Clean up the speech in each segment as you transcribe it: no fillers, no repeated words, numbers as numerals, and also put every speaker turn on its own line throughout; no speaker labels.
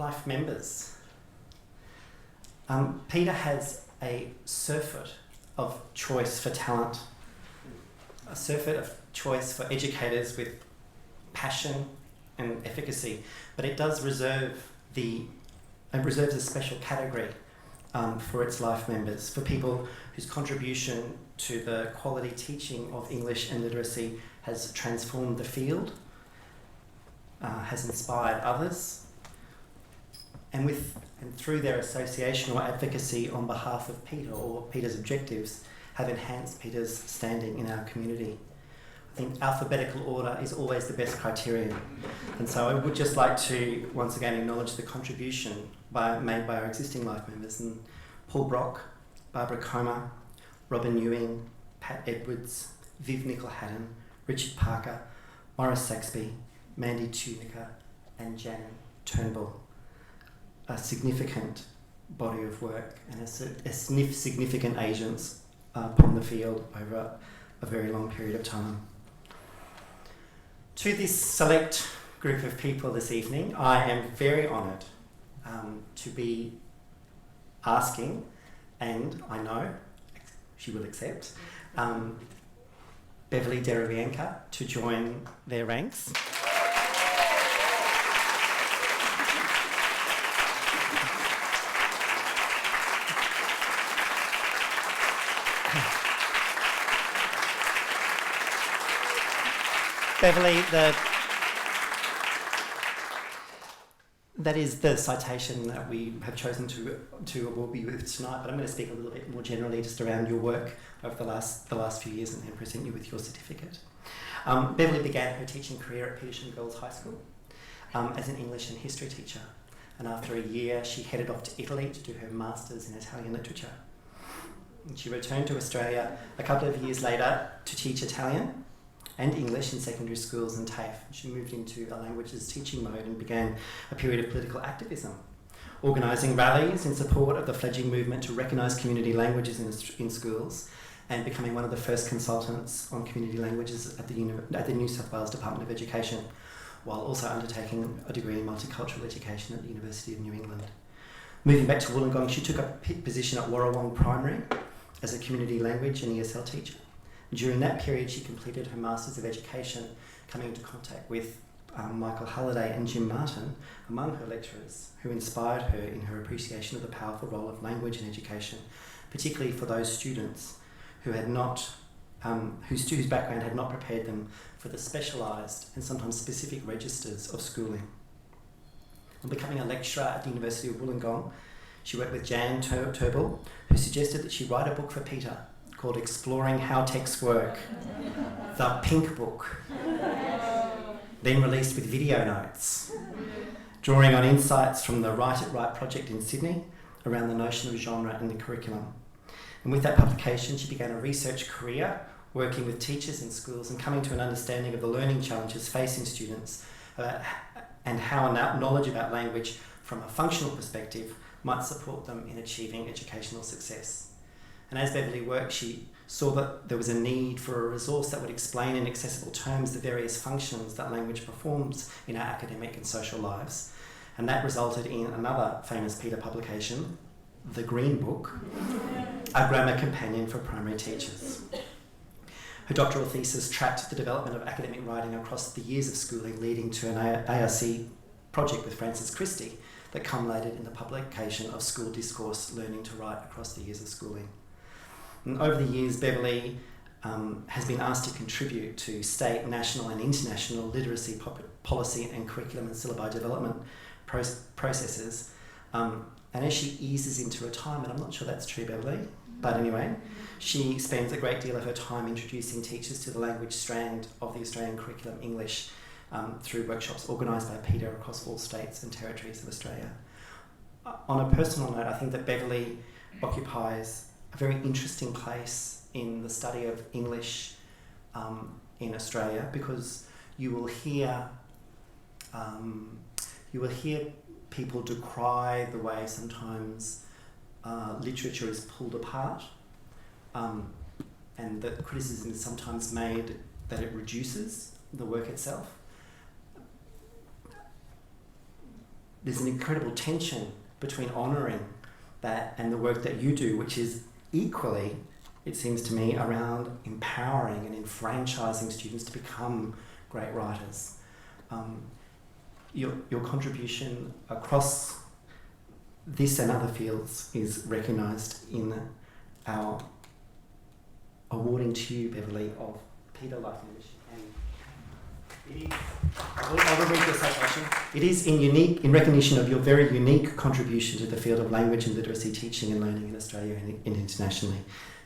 life members. PETAA has a surfeit of choice for talent, a surfeit of choice for educators with passion and efficacy, but it does reserve a special category for its life members, for people whose contribution to the quality teaching of English and literacy has transformed the field, has inspired others, and through their association or advocacy on behalf of PETAA or PETA's objectives, have enhanced PETA's standing in our community. I think alphabetical order is always the best criterion. And so I would just like to once again acknowledge the contribution made by our existing life members, and Paul Brock, Barbara Comer, Robin Ewing, Pat Edwards, Viv Nicol-Haddon, Richard Parker, Morris Saxby, Mandy Tunica and Jan Turnbull. A significant body of work and significant agents upon the field over a very long period of time. To this select group of people this evening, I am very honoured to be asking, and I know she will accept, Beverly Derewianka to join their ranks. Beverly, that is the citation that we have chosen to will be with tonight, but I'm going to speak a little bit more generally just around your work over the last few years and then present you with your certificate. Beverly began her teaching career at Petersham Girls High School as an English and history teacher, and after a year she headed off to Italy to do her Masters in Italian literature. And she returned to Australia a couple of years later to teach Italian and English in secondary schools and TAFE. She moved into a languages teaching mode and began a period of political activism, organising rallies in support of the fledgling movement to recognise community languages in schools, and becoming one of the first consultants on community languages at the New South Wales Department of Education, while also undertaking a degree in multicultural education at the University of New England. Moving back to Wollongong, she took a position at Warrawong Primary as a community language and ESL teacher. During that period, she completed her Masters of Education, coming into contact with Michael Halliday and Jim Martin, among her lecturers, who inspired her in her appreciation of the powerful role of language in education, particularly for those students who had not, whose background had not prepared them for the specialised and sometimes specific registers of schooling. On becoming a lecturer at the University of Wollongong, she worked with Jan Turnbull, who suggested that she write a book for PETAA called Exploring How Texts Work, the Pink Book, then released with video notes, drawing on insights from the Write It Right project in Sydney around the notion of genre in the curriculum. And with that publication, she began a research career working with teachers in schools and coming to an understanding of the learning challenges facing students and how knowledge about language from a functional perspective might support them in achieving educational success. And as Beverly worked, she saw that there was a need for a resource that would explain in accessible terms the various functions that language performs in our academic and social lives. And that resulted in another famous PETAA publication, The Green Book, a grammar companion for primary teachers. Her doctoral thesis tracked the development of academic writing across the years of schooling, leading to an ARC project with Frances Christie that culminated in the publication of School Discourse, Learning to Write Across the Years of Schooling. And over the years, Beverly has been asked to contribute to state, national and international literacy policy and curriculum and syllabi development processes. And as she eases into retirement, I'm not sure that's true, Beverly, but anyway, she spends a great deal of her time introducing teachers to the language strand of the Australian curriculum, English, through workshops organised by PETAA across all states and territories of Australia. On a personal note, I think that Beverly occupies a very interesting place in the study of English in Australia, because you will hear people decry the way sometimes literature is pulled apart, and that criticism is sometimes made that it reduces the work itself. there's an incredible tension between honouring that and the work that you do, which is equally, it seems to me, around empowering and enfranchising students to become great writers. Your contribution across this and other fields is recognised in our awarding to you, Beverly, of PETAA Life Membership. And it is, I will read your citation. It is in recognition of your very unique contribution to the field of language and literacy teaching and learning in Australia and internationally.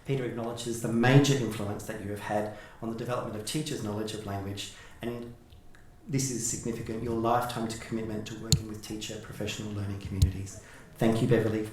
PETAA acknowledges the major influence that you have had on the development of teachers' knowledge of language, and this is significant, your lifetime commitment to working with teacher professional learning communities. Thank you, Beverly.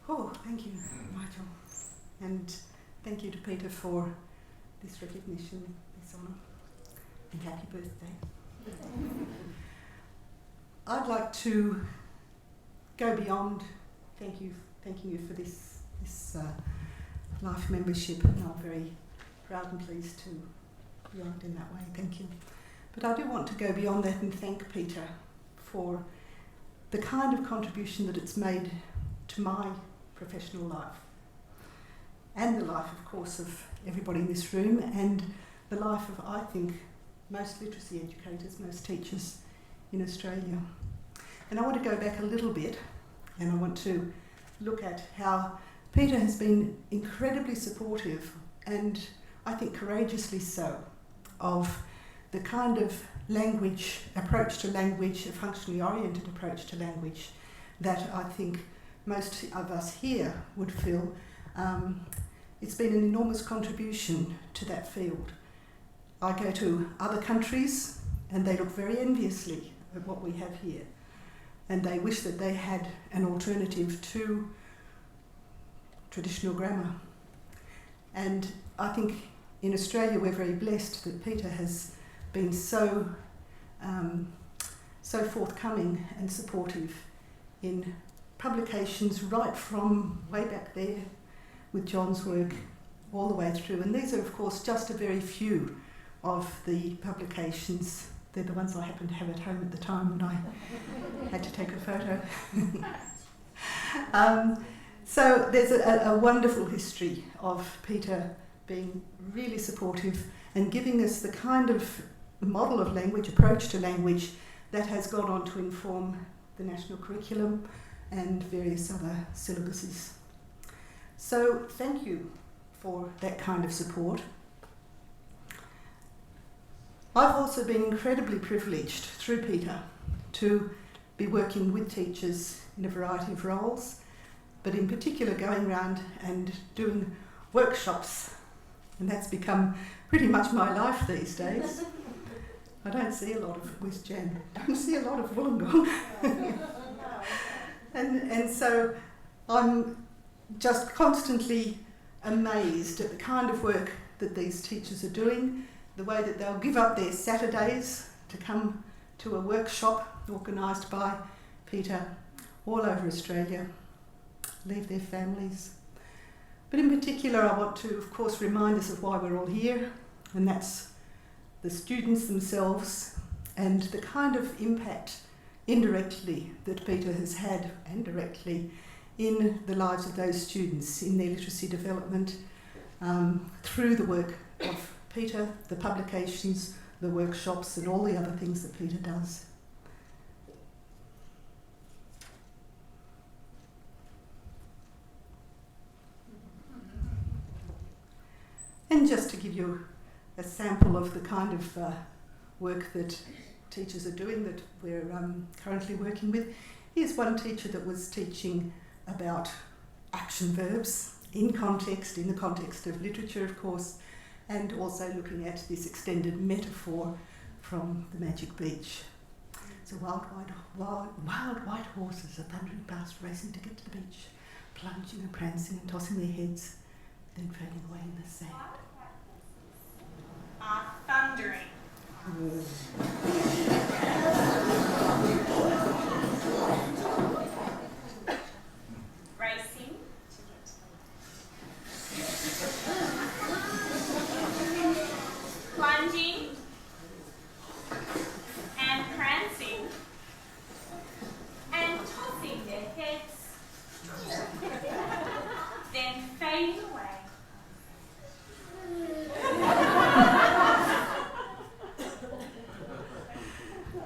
Oh, thank you, Michael. And thank you to PETAA for this recognition, this honour, and happy birthday. I'd like to go beyond thanking you for this life membership, and I'm very proud and pleased to be honoured in that way. Thank you. But I do want to go beyond that and thank PETAA for the kind of contribution that it's made to my professional life, and the life, of course, of everybody in this room, and the life of, I think, most literacy educators, most teachers in Australia. And I want to go back a little bit, and I want to look at how PETAA has been incredibly supportive, and I think courageously so, of the kind of approach to language, a functionally oriented approach to language, that I think most of us here would feel it's been an enormous contribution to that field. I go to other countries and they look very enviously at what we have here, and they wish that they had an alternative to traditional grammar. And I think in Australia we're very blessed that PETAA has been so forthcoming and supportive in publications right from way back there with John's work all the way through. And these are, of course, just a very few of the publications. They're the ones I happened to have at home at the time when I had to take a photo. So there's a wonderful history of PETAA being really supportive and giving us the kind of model of language, approach to language, that has gone on to inform the national curriculum and various other syllabuses. So thank you for that kind of support. I've also been incredibly privileged through PETAA to be working with teachers in a variety of roles, but in particular going around and doing workshops, and that's become pretty much my life these days. I don't see a lot of West Jan, don't see a lot of Wollongong. And so I'm just constantly amazed at the kind of work that these teachers are doing, the way that they'll give up their Saturdays to come to a workshop organised by PETAA all over Australia, leave their families. But in particular, I want to, of course, remind us of why we're all here, and that's the students themselves and the kind of impact indirectly that PETAA has had, and directly, in the lives of those students, in their literacy development, through the work of PETAA, the publications, the workshops, and all the other things that PETAA does. And just to give you a sample of the kind of work that teachers are doing that we're currently working with, here's one teacher that was teaching about action verbs in the context of literature, of course, and also looking at this extended metaphor from The Magic Beach. So wild white horses are thundering past, racing to get to the beach, plunging and prancing and tossing their heads, then fading away in the sand.
Racing. Plunging. And prancing. And tossing their heads. Then fading away.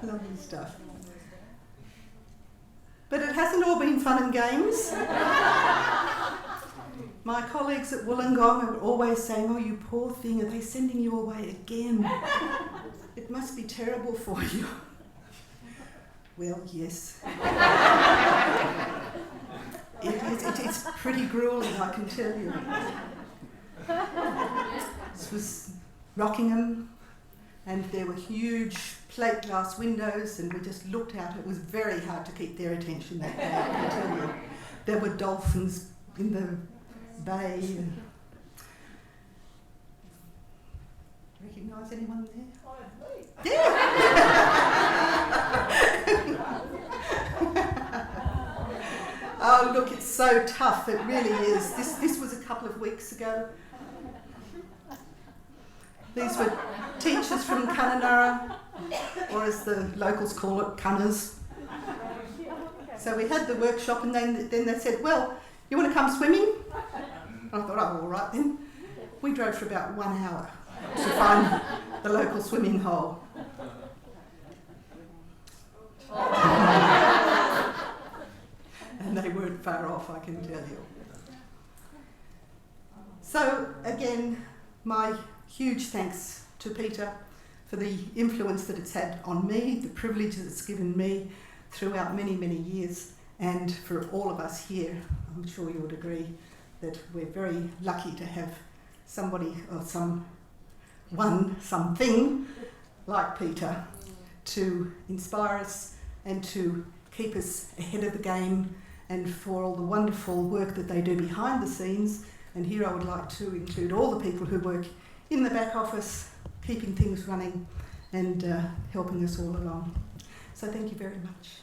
Lovely stuff. But it hasn't all been fun and games. My colleagues at Wollongong are always saying, "Oh, you poor thing, are they sending you away again? It must be terrible for you." Well, yes. It's pretty grueling, I can tell you. This was Rockingham, and there were huge plate glass windows, and we just looked out. It was very hard to keep their attention that day, I can tell you. There were dolphins in the bay. Recognise anyone there? Oh, look, it's so tough. It really is. This was a couple of weeks ago. These were teachers from Kununurra, or as the locals call it, Cunners. So we had the workshop, and then they said, "Well, you want to come swimming?" I thought, "Oh, all right then." We drove for about 1 hour to find the local swimming hole. And they weren't far off, I can tell you. So again, my huge thanks to PETAA for the influence that it's had on me, the privilege that it's given me throughout many, many years, and for all of us here. I'm sure you would agree that we're very lucky to have somebody or something like PETAA to inspire us and to keep us ahead of the game, and for all the wonderful work that they do behind the scenes. And here I would like to include all the people who work in the back office, keeping things running and helping us all along. So thank you very much.